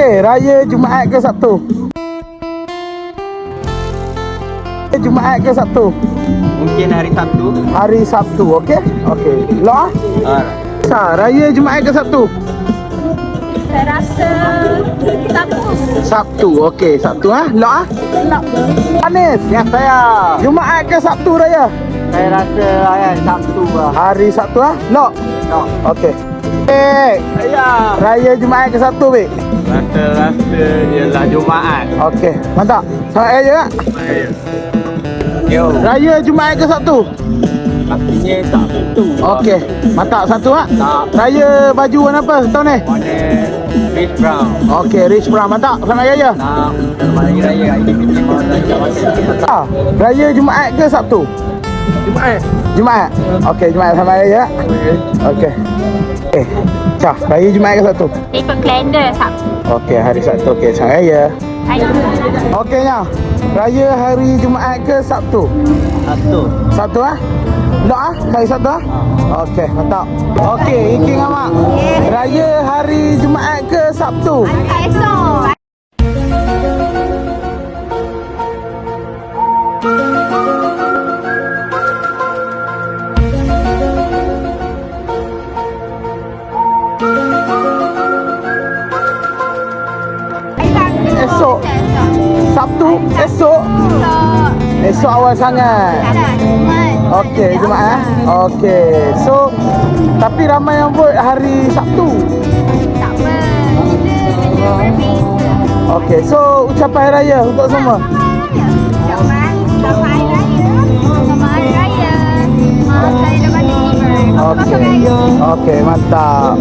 Okey, raya Jumaat ke Sabtu? Jumaat ke Sabtu? Mungkin hari Sabtu. Hari Sabtu, okey? Okey. Lo ah? Raya Jumaat ke Sabtu? Saya rasa Sabtu. Sabtu, okey. Sabtu ah. Lo ah? Anis. Ya saya. Jumaat ke Sabtu raya? Saya rasa Sabtu lah. Hari Sabtu ah. Lo. No. Okey. Saya. Raya Jumaat ke Sabtu, Bik? Rasa ialah Jumaat. Okey, mantap. Sama aja tak? Yo. Raya Jumaat ke Sabtu? Pastinya Sabtu. Okey, mantap. Satu ah. Tak. Raya baju warna apa tahun ni? Warna Rich Brown. Okey, Rich Brown. Mantap. Selamat raya. Nah, selamat hari raya. Ini kita mau raya. Raya Jumaat ke Sabtu? Jumaat. Jumaat. Okey, Jumaat. Selamat raya. Okey. Cah, raya Jumaat ke Sabtu? Ikut kalender Sabtu. Okey, hari Sabtu. Okey, selamat raya. Ayo. Okeynya. Raya hari Jumaat ke Sabtu? Sabtu. Sabtu ah? Lo ah? Hari Sabtu ah? Okey, mantap. Okey, Iki Ngamak. Raya hari Jumaat ke Sabtu? Esok. Esok. Sabtu esok. Esok awal sangat. Okey, Jumaat ah. Okey. So tapi ramai yang vote hari Sabtu. Tak apa. Okey, so ucapan hari raya untuk semua. Selamat Hari Raya. Selamat Hari Raya. Maaf saya dapat tidur. Okey. Okey, mantap.